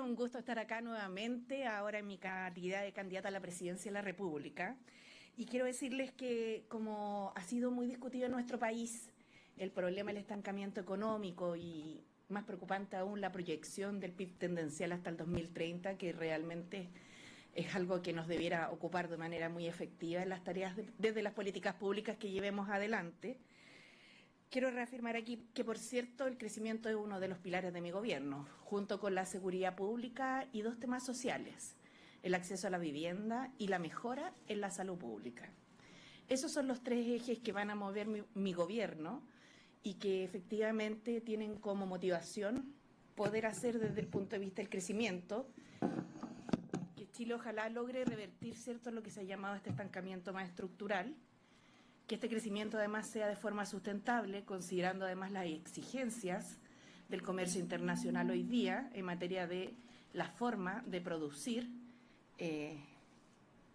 día, un gusto estar acá nuevamente, ahora en mi calidad de candidata a la presidencia de la República. Y quiero decirles que como ha sido muy discutido en nuestro país el problema del estancamiento económico y más preocupante aún la proyección del PIB tendencial hasta el 2030, que realmente es algo que nos debiera ocupar de manera muy efectiva en las tareas desde las políticas públicas que llevemos adelante. Quiero reafirmar aquí que, por cierto, el crecimiento es uno de los pilares de mi gobierno, junto con la seguridad pública y dos temas sociales, el acceso a la vivienda y la mejora en la salud pública. Esos son los tres ejes que van a mover mi gobierno y que efectivamente tienen como motivación poder hacer desde el punto de vista del crecimiento que Chile ojalá logre revertir, cierto, lo que se ha llamado este estancamiento más estructural, que este crecimiento además sea de forma sustentable, considerando además las exigencias del comercio internacional hoy día en materia de la forma de producir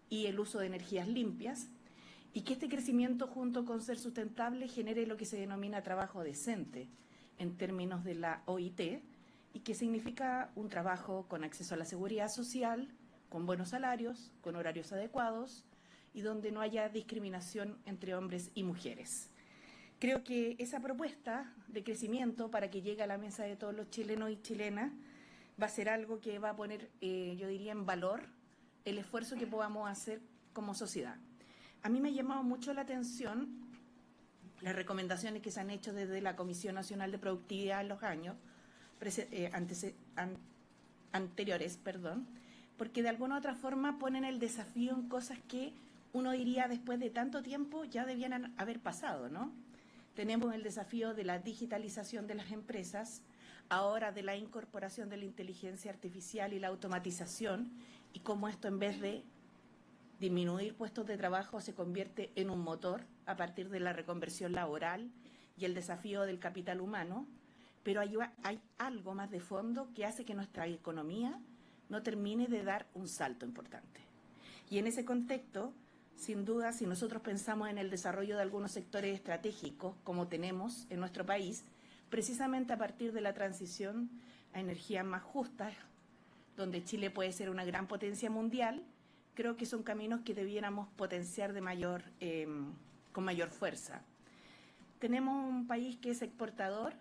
y el uso de energías limpias, y que este crecimiento, junto con ser sustentable, genere lo que se denomina trabajo decente en términos de la OIT, y que significa un trabajo con acceso a la seguridad social, con buenos salarios, con horarios adecuados, y donde no haya discriminación entre hombres y mujeres. Creo que esa propuesta de crecimiento para que llegue a la mesa de todos los chilenos y chilenas va a ser algo que va a poner, yo diría, en valor el esfuerzo que podamos hacer como sociedad. A mí me ha llamado mucho la atención las recomendaciones que se han hecho desde la Comisión Nacional de Productividad en los años anteriores, porque de alguna u otra forma ponen el desafío en cosas que uno diría después de tanto tiempo ya debían haber pasado, ¿no? Tenemos el desafío de la digitalización de las empresas, ahora de la incorporación de la inteligencia artificial y la automatización, y cómo esto, en vez de disminuir puestos de trabajo, se convierte en un motor a partir de la reconversión laboral y el desafío del capital humano. Pero hay algo más de fondo que hace que nuestra economía no termine de dar un salto importante. Y en ese contexto, sin duda, si nosotros pensamos en el desarrollo de algunos sectores estratégicos, como tenemos en nuestro país, precisamente a partir de la transición a energías más justas, donde Chile puede ser una gran potencia mundial, creo que son caminos que debiéramos potenciar con mayor fuerza. Tenemos un país que es exportador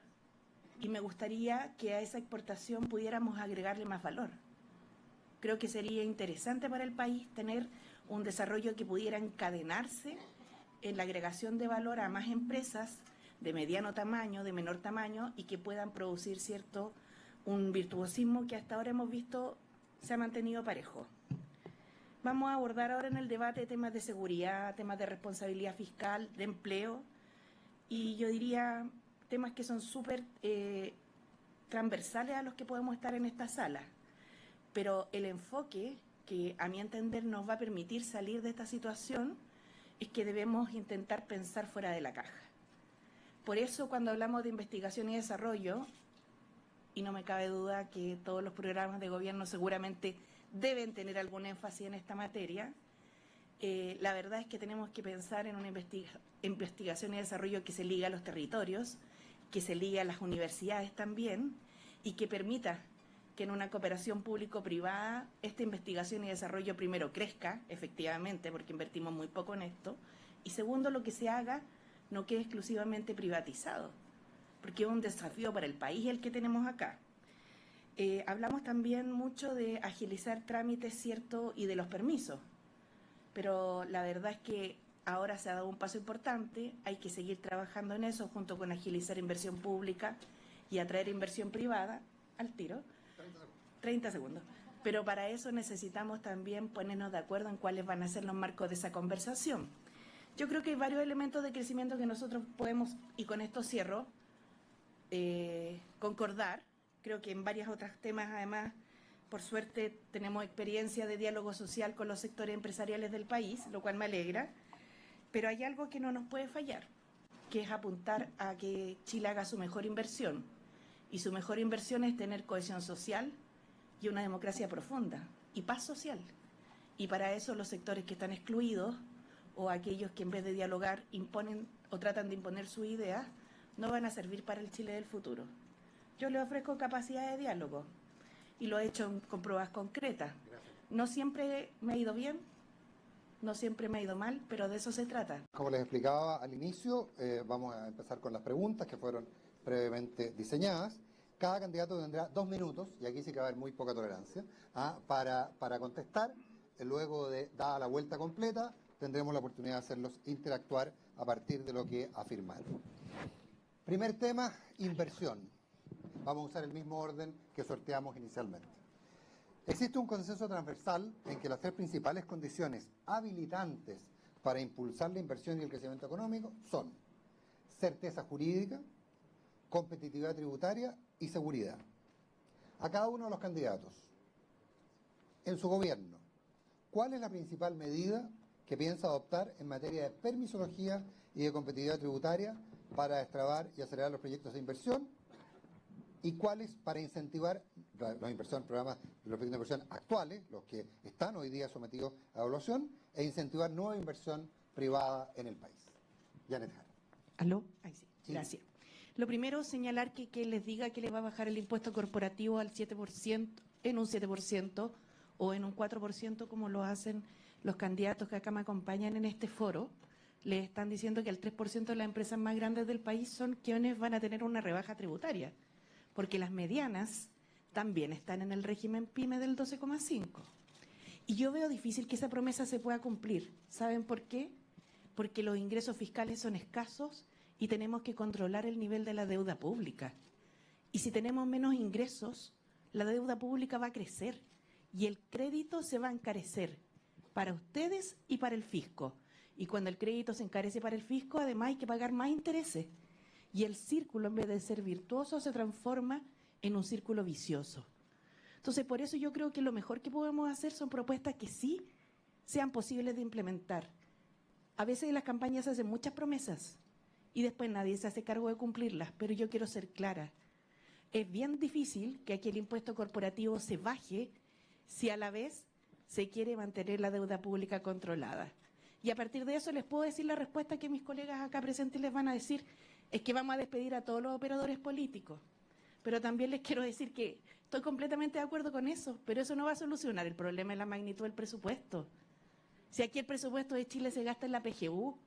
y me gustaría que a esa exportación pudiéramos agregarle más valor. Creo que sería interesante para el país tener un desarrollo que pudiera encadenarse en la agregación de valor a más empresas de mediano tamaño, de menor tamaño, y que puedan producir, cierto, un virtuosismo que hasta ahora hemos visto se ha mantenido parejo. Vamos a abordar ahora en el debate temas de seguridad, temas de responsabilidad fiscal, de empleo, y yo diría temas que son súper transversales a los que podemos estar en esta sala. Pero el enfoque que, a mi entender, nos va a permitir salir de esta situación es que debemos intentar pensar fuera de la caja. Por eso, cuando hablamos de investigación y desarrollo, y no me cabe duda que todos los programas de gobierno seguramente deben tener algún énfasis en esta materia, la verdad es que tenemos que pensar en una investigación y desarrollo que se ligue a los territorios, que se ligue a las universidades también, y que permita que en una cooperación público-privada esta investigación y desarrollo primero crezca, efectivamente, porque invertimos muy poco en esto, y segundo, lo que se haga no quede exclusivamente privatizado, porque es un desafío para el país el que tenemos acá. Hablamos también mucho de agilizar trámites, ¿cierto?, y de los permisos, pero la verdad es que ahora se ha dado un paso importante, hay que seguir trabajando en eso junto con agilizar inversión pública y atraer inversión privada al tiro. 30 segundos. Pero para eso necesitamos también ponernos de acuerdo en cuáles van a ser los marcos de esa conversación. Yo creo que hay varios elementos de crecimiento que nosotros podemos, y con esto cierro, concordar. Creo que en varios otros temas, además, por suerte, tenemos experiencia de diálogo social con los sectores empresariales del país, lo cual me alegra. Pero hay algo que no nos puede fallar, que es apuntar a que Chile haga su mejor inversión. Y su mejor inversión es tener cohesión social y una democracia profunda y paz social. Y para eso los sectores que están excluidos o aquellos que en vez de dialogar imponen o tratan de imponer sus ideas no van a servir para el Chile del futuro. Yo les ofrezco capacidad de diálogo y lo he hecho con pruebas concretas. No siempre me ha ido bien, no siempre me ha ido mal, pero de eso se trata. Como les explicaba al inicio, vamos a empezar con las preguntas que fueron previamente diseñadas. Cada candidato tendrá 2 minutos, y aquí sí que va a haber muy poca tolerancia, para contestar. Luego de dada la vuelta completa, tendremos la oportunidad de hacerlos interactuar a partir de lo que afirmaron. Primer tema, inversión. Vamos a usar el mismo orden que sorteamos inicialmente. Existe un consenso transversal en que las 3 principales condiciones habilitantes para impulsar la inversión y el crecimiento económico son certeza jurídica, competitividad tributaria y seguridad. A cada uno de los candidatos, en su gobierno, ¿cuál es la principal medida que piensa adoptar en materia de permisología y de competitividad tributaria para destrabar y acelerar los proyectos de inversión? ¿Y cuáles para incentivar los programas de los proyectos de inversión actuales, los que están hoy día sometidos a evaluación, e incentivar nueva inversión privada en el país? Janet Jara. ¿Aló? Ahí sí. Gracias. Lo primero, señalar que les diga que les va a bajar el impuesto corporativo al 7%, en un 7% o en un 4%, como lo hacen los candidatos que acá me acompañan en este foro. Les están diciendo que el 3% de las empresas más grandes del país son quienes van a tener una rebaja tributaria, porque las medianas también están en el régimen PYME del 12,5. Y yo veo difícil que esa promesa se pueda cumplir. ¿Saben por qué? Porque los ingresos fiscales son escasos y tenemos que controlar el nivel de la deuda pública. Y si tenemos menos ingresos, la deuda pública va a crecer y el crédito se va a encarecer para ustedes y para el fisco. Y cuando el crédito se encarece para el fisco, además hay que pagar más intereses. Y el círculo, en vez de ser virtuoso, se transforma en un círculo vicioso. Entonces, por eso yo creo que lo mejor que podemos hacer son propuestas que sí sean posibles de implementar. A veces en las campañas se hacen muchas promesas y después nadie se hace cargo de cumplirlas, pero yo quiero ser clara. Es bien difícil que aquí el impuesto corporativo se baje si a la vez se quiere mantener la deuda pública controlada. Y a partir de eso les puedo decir la respuesta que mis colegas acá presentes les van a decir, es que vamos a despedir a todos los operadores políticos. Pero también les quiero decir que estoy completamente de acuerdo con eso, pero eso no va a solucionar el problema de la magnitud del presupuesto. Si aquí el presupuesto de Chile se gasta en la PGU,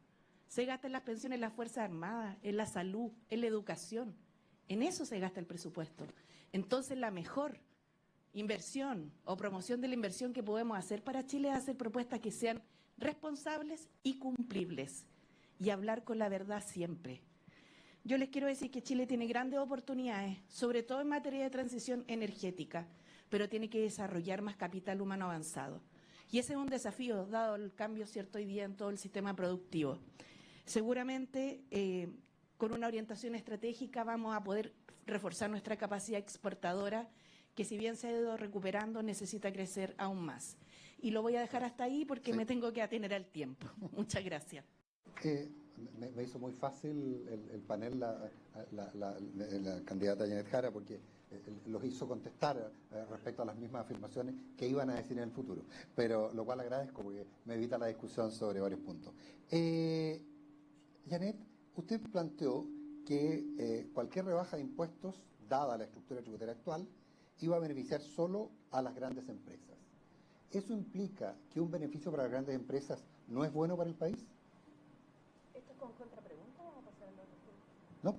se gasta en las pensiones de las Fuerzas Armadas, en la salud, en la educación, en eso se gasta el presupuesto. Entonces la mejor inversión o promoción de la inversión que podemos hacer para Chile es hacer propuestas que sean responsables y cumplibles y hablar con la verdad siempre. Yo les quiero decir que Chile tiene grandes oportunidades, sobre todo en materia de transición energética, pero tiene que desarrollar más capital humano avanzado. Y ese es un desafío, dado el cambio cierto hoy día en todo el sistema productivo. Seguramente, con una orientación estratégica vamos a poder reforzar nuestra capacidad exportadora, que si bien se ha ido recuperando, necesita crecer aún más. Y lo voy a dejar hasta ahí porque me tengo que atener al tiempo. Muchas gracias. Me hizo muy fácil el panel la candidata Janet Jara, porque los hizo contestar respecto a las mismas afirmaciones que iban a decir en el futuro, pero lo cual agradezco porque me evita la discusión sobre varios puntos. Janet, usted planteó que cualquier rebaja de impuestos, dada la estructura tributaria actual, iba a beneficiar solo a las grandes empresas. ¿Eso implica que un beneficio para las grandes empresas no es bueno para el país? ¿Esto es con contrapregunta o vamos a pasar a No,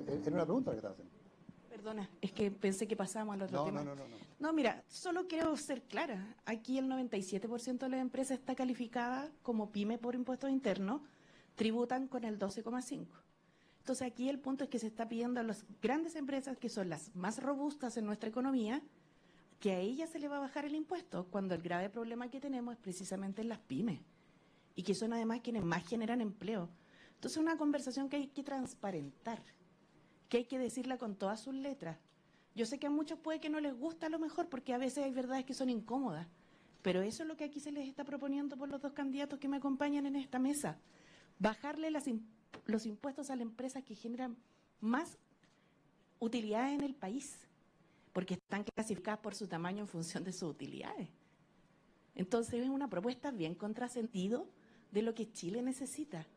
era una pregunta la que estaba haciendo. Perdona, es que pensé que pasábamos al otro tema. No. No, mira, solo quiero ser clara. Aquí el 97% de las empresas está calificada como PYME por impuestos internos, tributan con el 12,5%. Entonces aquí el punto es que se está pidiendo a las grandes empresas, que son las más robustas en nuestra economía, que a ellas se le va a bajar el impuesto, cuando el grave problema que tenemos es precisamente en las pymes, y que son además quienes más generan empleo. Entonces es una conversación que hay que transparentar, que hay que decirla con todas sus letras. Yo sé que a muchos puede que no les gusta a lo mejor, porque a veces hay verdades que son incómodas, pero eso es lo que aquí se les está proponiendo por los dos candidatos que me acompañan en esta mesa. Bajarle los impuestos a las empresas que generan más utilidades en el país, porque están clasificadas por su tamaño en función de sus utilidades. Entonces es una propuesta bien contrasentido de lo que Chile necesita.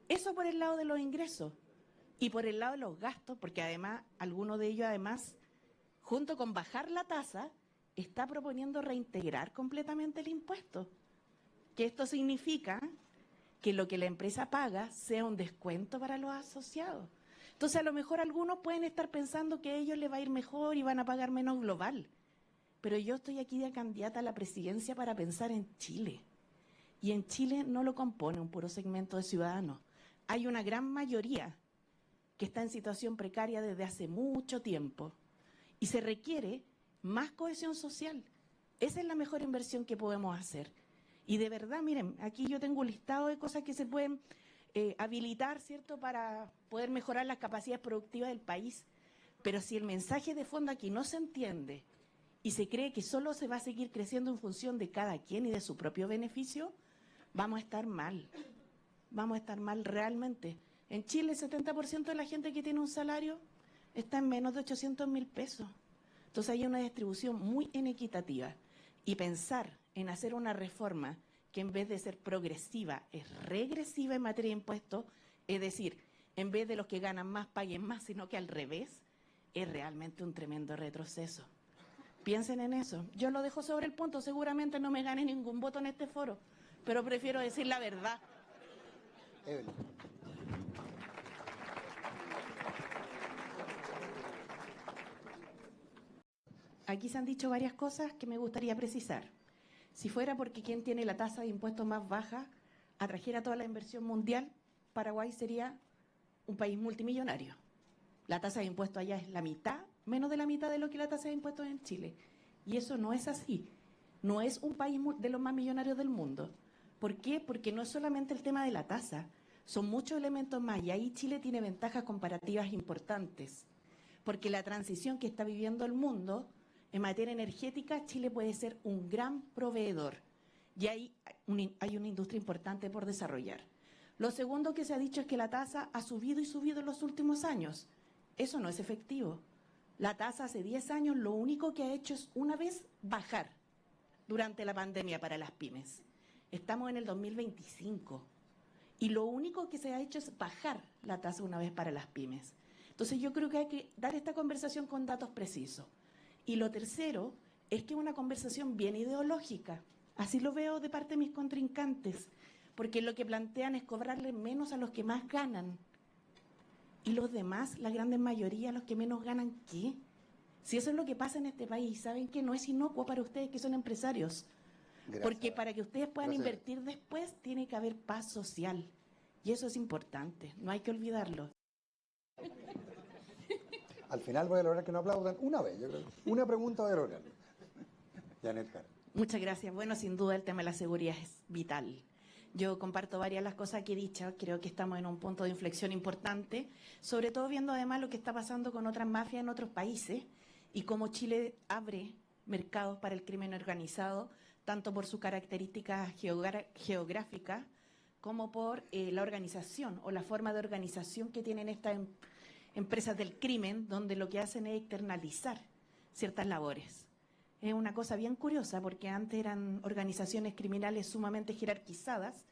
Eso por el lado de los ingresos y por el lado de los gastos, porque además algunos de ellos además junto con bajar la tasa, está proponiendo reintegrar completamente el impuesto. Que esto significa que lo que la empresa paga sea un descuento para los asociados. Entonces, a lo mejor algunos pueden estar pensando que a ellos les va a ir mejor y van a pagar menos global. Pero yo estoy aquí de candidata a la presidencia para pensar en Chile. Y en Chile no lo compone un puro segmento de ciudadanos. Hay una gran mayoría que está en situación precaria desde hace mucho tiempo. Y se requiere más cohesión social. Esa es la mejor inversión que podemos hacer. Y de verdad, miren, aquí yo tengo un listado de cosas que se pueden habilitar, ¿cierto?, para poder mejorar las capacidades productivas del país. Pero si el mensaje de fondo aquí no se entiende y se cree que solo se va a seguir creciendo en función de cada quien y de su propio beneficio, vamos a estar mal. Vamos a estar mal realmente. En Chile, el 70% de la gente que tiene un salario está en menos de 800.000 pesos. Entonces hay una distribución muy inequitativa. Y pensar en hacer una reforma que en vez de ser progresiva es regresiva en materia de impuestos, es decir, en vez de los que ganan más paguen más, sino que al revés, es realmente un tremendo retroceso. Piensen en eso. Yo lo dejo sobre el punto, seguramente no me gane ningún voto en este foro, pero prefiero decir la verdad. Evelyn. Aquí se han dicho varias cosas que me gustaría precisar. Si fuera porque quien tiene la tasa de impuestos más baja atrajera toda la inversión mundial, Paraguay sería un país multimillonario. La tasa de impuestos allá es la mitad, menos de la mitad de lo que la tasa de impuestos en Chile. Y eso no es así. No es un país de los más millonarios del mundo. ¿Por qué? Porque no es solamente el tema de la tasa, son muchos elementos más. Y ahí Chile tiene ventajas comparativas importantes. Porque la transición que está viviendo el mundo en materia energética, Chile puede ser un gran proveedor y hay una industria importante por desarrollar. Lo segundo que se ha dicho es que la tasa ha subido y subido en los últimos años. Eso no es efectivo. La tasa hace 10 años lo único que ha hecho es una vez bajar durante la pandemia para las pymes. Estamos en el 2025 y lo único que se ha hecho es bajar la tasa una vez para las pymes. Entonces yo creo que hay que dar esta conversación con datos precisos. Y lo tercero es que es una conversación bien ideológica. Así lo veo de parte de mis contrincantes, porque lo que plantean es cobrarle menos a los que más ganan. Y los demás, la gran mayoría, los que menos ganan, ¿qué? Si eso es lo que pasa en este país, ¿saben qué? No es inocuo para ustedes que son empresarios. Gracias. Porque para que ustedes puedan invertir después, tiene que haber paz social. Y eso es importante, no hay que olvidarlo. Al final voy a lograr que no aplaudan una vez, yo creo. Una pregunta voy a lograr. Janet Jara. Muchas gracias. Bueno, sin duda el tema de la seguridad es vital. Yo comparto varias de las cosas que he dicho. Creo que estamos en un punto de inflexión importante, sobre todo viendo además lo que está pasando con otras mafias en otros países y cómo Chile abre mercados para el crimen organizado, tanto por sus características geográficas como por la organización o la forma de organización que tienen estas empresas del crimen, donde lo que hacen es externalizar ciertas labores. Es una cosa bien curiosa porque antes eran organizaciones criminales sumamente jerarquizadas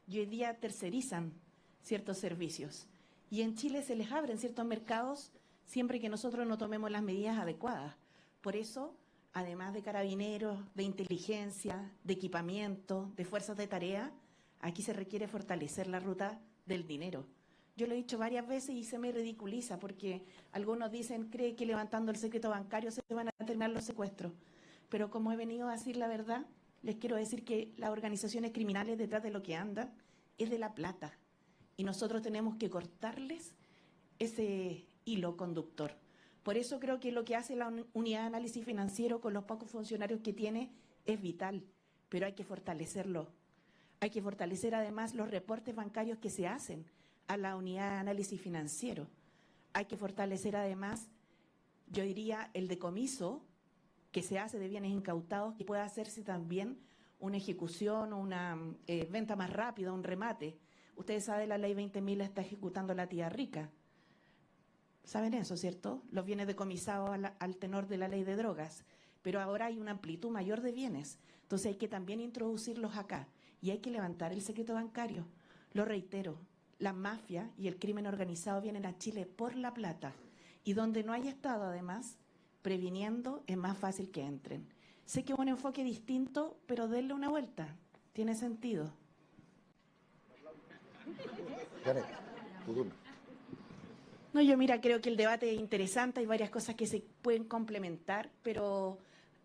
y hoy día tercerizan ciertos servicios. Y en Chile se les abren ciertos mercados siempre que nosotros no tomemos las medidas adecuadas. Por eso, además de carabineros, de inteligencia, de equipamiento, de fuerzas de tarea, aquí se requiere fortalecer la ruta del dinero. Yo lo he dicho varias veces y se me ridiculiza porque algunos creen que levantando el secreto bancario se van a terminar los secuestros. Pero como he venido a decir la verdad, les quiero decir que las organizaciones criminales detrás de lo que andan es de la plata. Y nosotros tenemos que cortarles ese hilo conductor. Por eso creo que lo que hace la unidad de análisis financiero con los pocos funcionarios que tiene es vital, pero hay que fortalecerlo. Hay que fortalecer además los reportes bancarios que se hacen a la unidad de análisis financiero. Hay que fortalecer además, yo diría, el decomiso que se hace de bienes incautados, que pueda hacerse también una ejecución o una venta más rápida, un remate. Ustedes saben, la ley 20.000 la está ejecutando la tía rica. ¿Saben eso, cierto? Los bienes decomisados al tenor de la ley de drogas. Pero ahora hay una amplitud mayor de bienes. Entonces hay que también introducirlos acá. Y hay que levantar el secreto bancario. Lo reitero, la mafia y el crimen organizado vienen a Chile por la plata. Y donde no hay Estado, además, previniendo, es más fácil que entren. Sé que es un enfoque distinto, pero denle una vuelta. Tiene sentido. Janet, tu turno. No, yo mira, creo que el debate es interesante, hay varias cosas que se pueden complementar, pero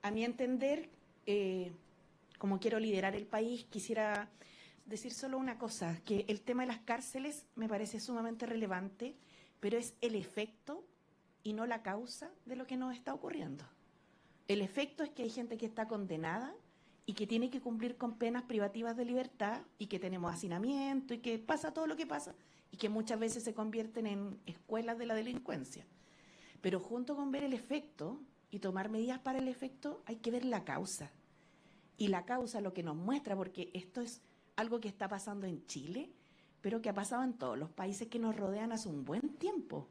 a mi entender, como quiero liderar el país, quisiera decir solo una cosa, que el tema de las cárceles me parece sumamente relevante, pero es el efecto y no la causa de lo que nos está ocurriendo. El efecto es que hay gente que está condenada y que tiene que cumplir con penas privativas de libertad y que tenemos hacinamiento y que pasa todo lo que pasa y que muchas veces se convierten en escuelas de la delincuencia. Pero junto con ver el efecto y tomar medidas para el efecto, hay que ver la causa. Y la causa lo que nos muestra, porque esto es algo que está pasando en Chile, pero que ha pasado en todos los países que nos rodean hace un buen tiempo.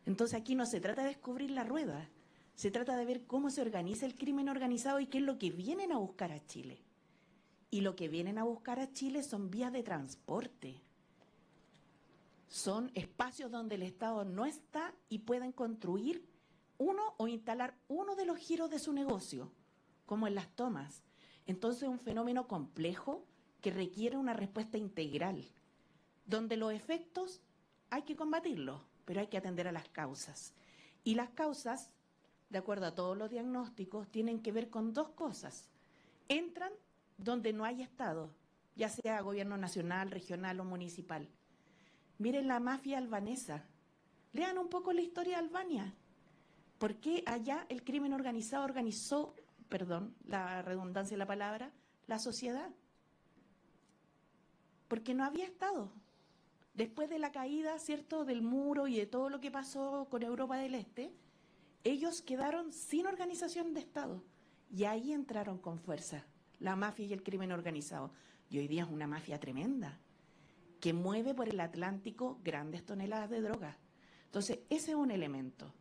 Entonces aquí no se trata de descubrir la rueda, se trata de ver cómo se organiza el crimen organizado y qué es lo que vienen a buscar a Chile. Y lo que vienen a buscar a Chile son vías de transporte. Son espacios donde el Estado no está y pueden construir uno o instalar uno de los giros de su negocio, como en las tomas. Entonces es un fenómeno complejo que requiere una respuesta integral, donde los efectos hay que combatirlos, pero hay que atender a las causas. Y las causas, de acuerdo a todos los diagnósticos, tienen que ver con dos cosas. Entran donde no hay Estado, ya sea gobierno nacional, regional o municipal. Miren la mafia albanesa. Lean un poco la historia de Albania. ¿Por qué allá el crimen organizado organizó, perdón, la redundancia de la palabra, la sociedad? Porque no había Estado. Después de la caída, ¿cierto?, del muro y de todo lo que pasó con Europa del Este, ellos quedaron sin organización de Estado. Y ahí entraron con fuerza la mafia y el crimen organizado. Y hoy día es una mafia tremenda, que mueve por el Atlántico grandes toneladas de droga. Entonces, ese es un elemento,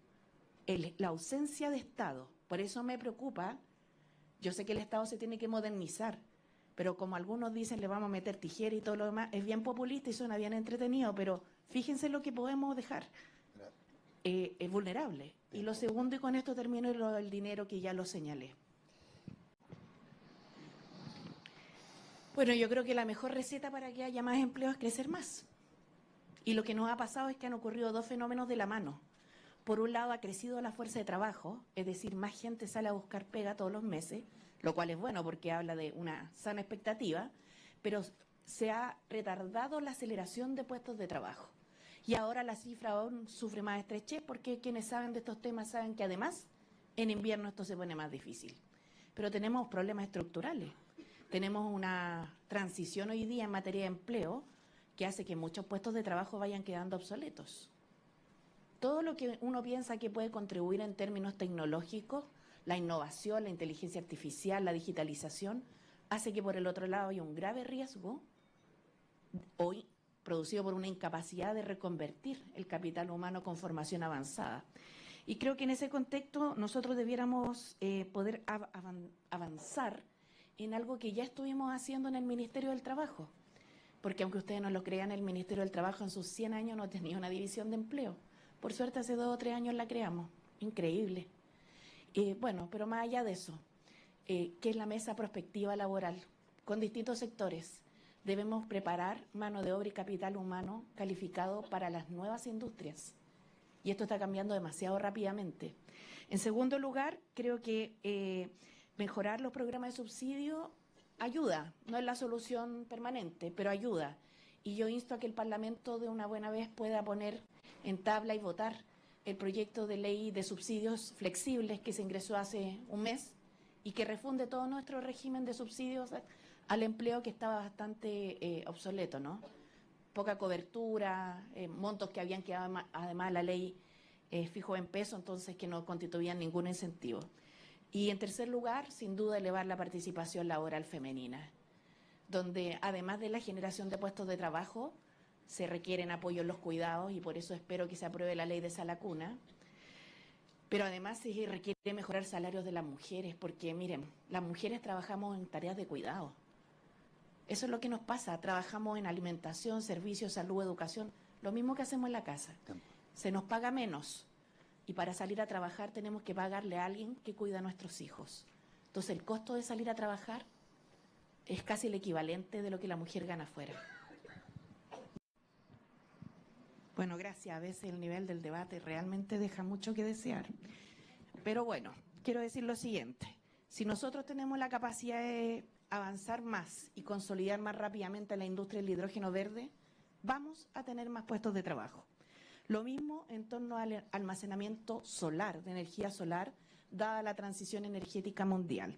la ausencia de Estado. Por eso me preocupa, yo sé que el Estado se tiene que modernizar, pero como algunos dicen, le vamos a meter tijera y todo lo demás, es bien populista y suena bien entretenido, pero fíjense lo que podemos dejar. Es vulnerable. Y lo segundo, y con esto termino, es el dinero que ya lo señalé. Bueno, yo creo que la mejor receta para que haya más empleo es crecer más. Y lo que nos ha pasado es que han ocurrido dos fenómenos de la mano. Por un lado, ha crecido la fuerza de trabajo, es decir, más gente sale a buscar pega todos los meses, lo cual es bueno porque habla de una sana expectativa, pero se ha retardado la aceleración de puestos de trabajo. Y ahora la cifra aún sufre más estrechez porque quienes saben de estos temas saben que además en invierno esto se pone más difícil. Pero tenemos problemas estructurales. Tenemos una transición hoy día en materia de empleo que hace que muchos puestos de trabajo vayan quedando obsoletos. Todo lo que uno piensa que puede contribuir en términos tecnológicos, la innovación, la inteligencia artificial, la digitalización, hace que por el otro lado haya un grave riesgo, hoy producido por una incapacidad de reconvertir el capital humano con formación avanzada. Y creo que en ese contexto nosotros debiéramos poder avanzar en algo que ya estuvimos haciendo en el Ministerio del Trabajo, porque aunque ustedes no lo crean, el Ministerio del Trabajo en sus 100 años no tenía una división de empleo. Por suerte hace 2 o 3 años la creamos, increíble. Bueno, pero más allá de eso, ¿qué es la mesa prospectiva laboral? Con distintos sectores. Debemos preparar mano de obra y capital humano calificado para las nuevas industrias. Y esto está cambiando demasiado rápidamente. En segundo lugar, creo que mejorar los programas de subsidio ayuda, no es la solución permanente, pero ayuda. Y yo insto a que el Parlamento de una buena vez pueda poner en tabla y votar el proyecto de ley de subsidios flexibles que se ingresó hace un mes y que refunde todo nuestro régimen de subsidios al empleo que estaba bastante obsoleto, ¿no? Poca cobertura, montos que habían quedado, además la ley fijó en peso, entonces que no constituían ningún incentivo. Y en tercer lugar, sin duda, elevar la participación laboral femenina, donde además de la generación de puestos de trabajo, se requieren apoyo en los cuidados y por eso espero que se apruebe la ley de sala cuna. Pero además se requiere mejorar salarios de las mujeres, porque miren, las mujeres trabajamos en tareas de cuidado. Eso es lo que nos pasa, trabajamos en alimentación, servicios, salud, educación, lo mismo que hacemos en la casa. Se nos paga menos, y para salir a trabajar tenemos que pagarle a alguien que cuida a nuestros hijos. Entonces el costo de salir a trabajar es casi el equivalente de lo que la mujer gana afuera. Bueno, gracias. A veces el nivel del debate realmente deja mucho que desear. Pero bueno, quiero decir lo siguiente. Si nosotros tenemos la capacidad de avanzar más y consolidar más rápidamente la industria del hidrógeno verde, vamos a tener más puestos de trabajo. Lo mismo en torno al almacenamiento solar, de energía solar, dada la transición energética mundial.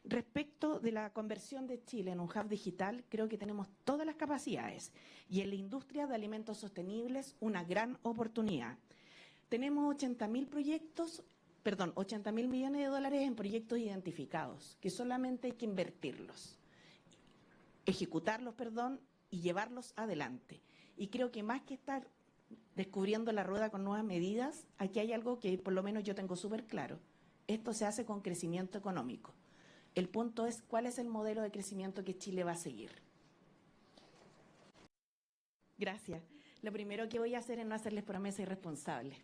Respecto de la conversión de Chile en un hub digital, creo que tenemos todas las capacidades y en la industria de alimentos sostenibles una gran oportunidad. Tenemos 80.000 millones de dólares en proyectos identificados, que solamente hay que invertirlos, ejecutarlos, y llevarlos adelante. Y creo que más que estar descubriendo la rueda con nuevas medidas, aquí hay algo que por lo menos yo tengo súper claro. Esto se hace con crecimiento económico. El punto es cuál es el modelo de crecimiento que Chile va a seguir. Gracias. Lo primero que voy a hacer es no hacerles promesas irresponsables.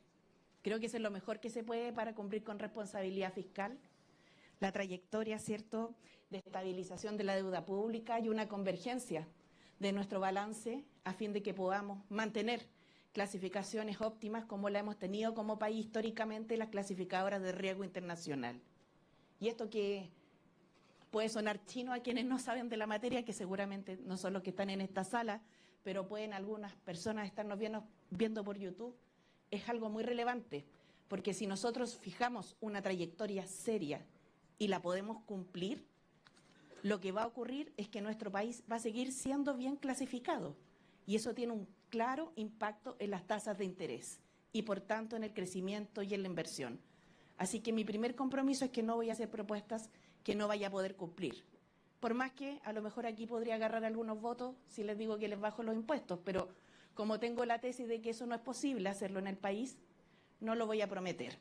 Creo que eso es lo mejor que se puede para cumplir con responsabilidad fiscal, la trayectoria, ¿cierto?, de estabilización de la deuda pública y una convergencia de nuestro balance a fin de que podamos mantener clasificaciones óptimas como la hemos tenido como país históricamente las clasificadoras de riesgo internacional. Y esto que puede sonar chino a quienes no saben de la materia, que seguramente no son los que están en esta sala, pero pueden algunas personas estarnos viendo por YouTube, es algo muy relevante, porque si nosotros fijamos una trayectoria seria y la podemos cumplir, lo que va a ocurrir es que nuestro país va a seguir siendo bien clasificado y eso tiene un claro impacto en las tasas de interés y por tanto en el crecimiento y en la inversión. Así que mi primer compromiso es que no voy a hacer propuestas que no vaya a poder cumplir. Por más que a lo mejor aquí podría agarrar algunos votos si les digo que les bajo los impuestos, pero como tengo la tesis de que eso no es posible hacerlo en el país, no lo voy a prometer.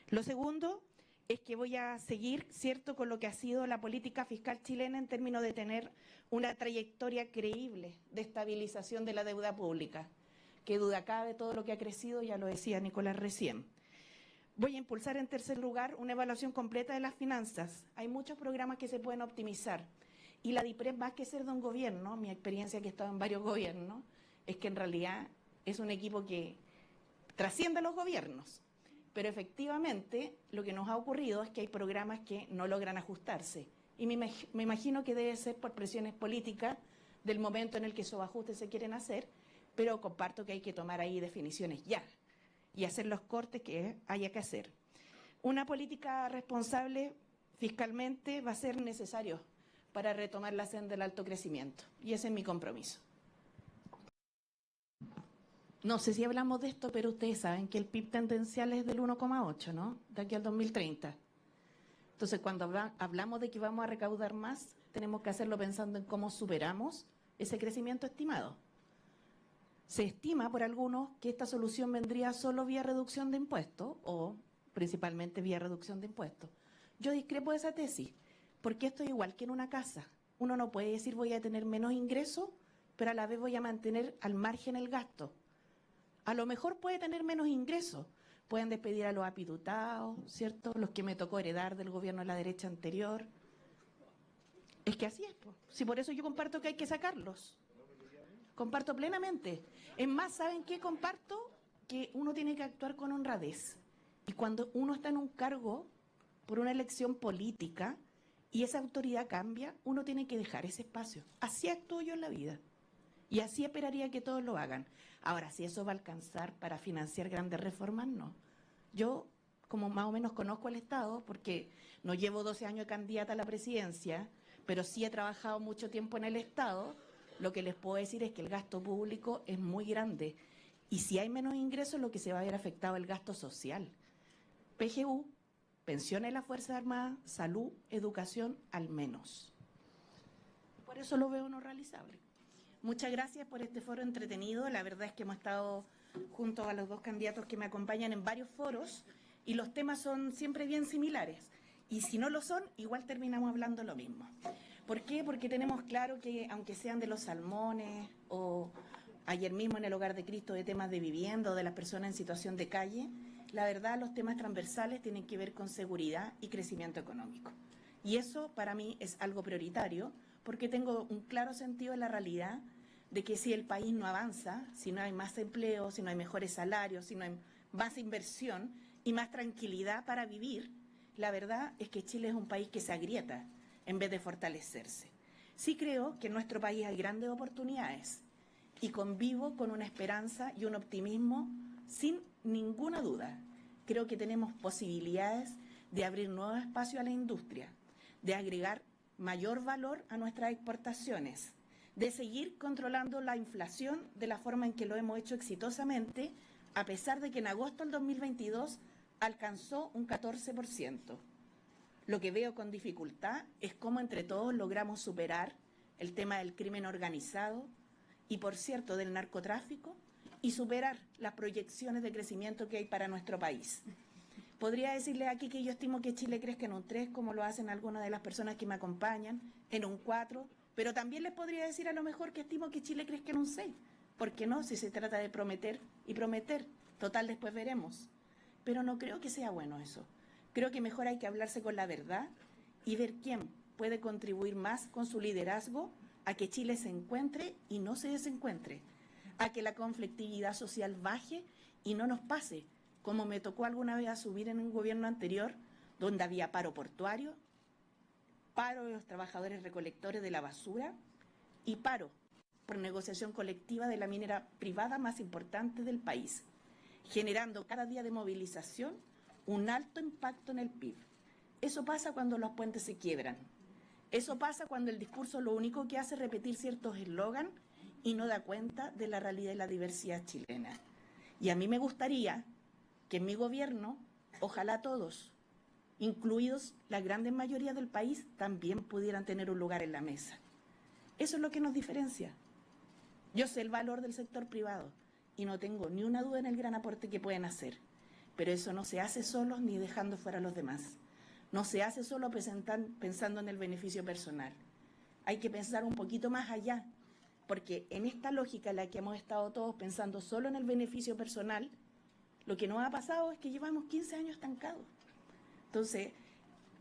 Lo segundo es que voy a seguir, ¿cierto?, con lo que ha sido la política fiscal chilena en términos de tener una trayectoria creíble de estabilización de la deuda pública. Qué duda cabe todo lo que ha crecido, ya lo decía Nicolás recién. Voy a impulsar en tercer lugar una evaluación completa de las finanzas. Hay muchos programas que se pueden optimizar y la DIPRES, más que ser de un gobierno, mi experiencia que he estado en varios gobiernos, es que en realidad es un equipo que trasciende los gobiernos. Pero efectivamente lo que nos ha ocurrido es que hay programas que no logran ajustarse. Y me imagino que debe ser por presiones políticas del momento en el que esos ajustes se quieren hacer, pero comparto que hay que tomar ahí definiciones ya y hacer los cortes que haya que hacer. Una política responsable fiscalmente va a ser necesario para retomar la senda del alto crecimiento. Y ese es mi compromiso. No sé si hablamos de esto, pero ustedes saben que el PIB tendencial es del 1,8, ¿no? De aquí al 2030. Entonces, cuando hablamos de que vamos a recaudar más, tenemos que hacerlo pensando en cómo superamos ese crecimiento estimado. Se estima por algunos que esta solución vendría solo vía reducción de impuestos o principalmente vía reducción de impuestos. Yo discrepo de esa tesis, porque esto es igual que en una casa. Uno no puede decir voy a tener menos ingresos, pero a la vez voy a mantener al margen el gasto. A lo mejor puede tener menos ingresos, pueden despedir a los apitutados, ¿cierto? Los que me tocó heredar del gobierno de la derecha anterior. Es que así es, pues. Sí, por eso yo comparto que hay que sacarlos. Comparto plenamente. Es más, ¿saben qué comparto? Que uno tiene que actuar con honradez. Y cuando uno está en un cargo por una elección política y esa autoridad cambia, uno tiene que dejar ese espacio. Así actúo yo en la vida. Y así esperaría que todos lo hagan. Ahora, si eso va a alcanzar para financiar grandes reformas, no. Yo, como más o menos conozco el Estado, porque no llevo 12 años de candidata a la presidencia, pero sí he trabajado mucho tiempo en el Estado, lo que les puedo decir es que el gasto público es muy grande. Y si hay menos ingresos, lo que se va a ver afectado es el gasto social. PGU, pensiones de las Fuerzas Armadas, salud, educación, al menos. Por eso lo veo no realizable. Muchas gracias por este foro entretenido. La verdad es que hemos estado junto a los dos candidatos que me acompañan en varios foros y los temas son siempre bien similares. Y si no lo son, igual terminamos hablando lo mismo. ¿Por qué? Porque tenemos claro que aunque sean de los salmones o ayer mismo en el Hogar de Cristo de temas de vivienda o de las personas en situación de calle, La verdad, los temas transversales tienen que ver con seguridad y crecimiento económico. Y eso para mí es algo prioritario, porque tengo un claro sentido de la realidad de que si el país no avanza, si no hay más empleo, si no hay mejores salarios, si no hay más inversión y más tranquilidad para vivir, la verdad es que Chile es un país que se agrieta en vez de fortalecerse. Sí creo que en nuestro país hay grandes oportunidades y convivo con una esperanza y un optimismo sin ninguna duda. Creo que tenemos posibilidades de abrir nuevos espacios a la industria, de agregar mayor valor a nuestras exportaciones, de seguir controlando la inflación de la forma en que lo hemos hecho exitosamente, a pesar de que en agosto del 2022 alcanzó un 14%. Lo que veo con dificultad es cómo entre todos logramos superar el tema del crimen organizado y, por cierto, del narcotráfico, y superar las proyecciones de crecimiento que hay para nuestro país. Podría decirles aquí que yo estimo que Chile crezca en un 3, como lo hacen algunas de las personas que me acompañan, en un 4, pero también les podría decir a lo mejor que estimo que Chile crezca en un 6. ¿Por qué no? Si se trata de prometer y prometer. Total, después veremos. Pero no creo que sea bueno eso. Creo que mejor hay que hablarse con la verdad y ver quién puede contribuir más con su liderazgo a que Chile se encuentre y no se desencuentre, a que la conflictividad social baje y no nos pase, como me tocó alguna vez asumir en un gobierno anterior, donde había paro portuario, paro de los trabajadores recolectores de la basura y paro por negociación colectiva de la minera privada más importante del país, generando cada día de movilización un alto impacto en el PIB. Eso pasa cuando los puentes se quiebran. Eso pasa cuando el discurso lo único que hace es repetir ciertos eslogans y no da cuenta de la realidad y la diversidad chilena. Y a mí me gustaría que en mi gobierno, ojalá todos, incluidos la gran mayoría del país, también pudieran tener un lugar en la mesa. Eso es lo que nos diferencia. Yo sé el valor del sector privado y no tengo ni una duda en el gran aporte que pueden hacer, pero eso no se hace solos ni dejando fuera a los demás. No se hace solo pensando en el beneficio personal. Hay que pensar un poquito más allá, porque en esta lógica en la que hemos estado todos pensando solo en el beneficio personal, lo que nos ha pasado es que llevamos 15 años estancados. Entonces,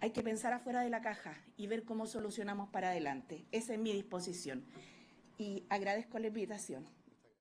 hay que pensar afuera de la caja y ver cómo solucionamos para adelante. Esa es mi disposición. Y agradezco la invitación.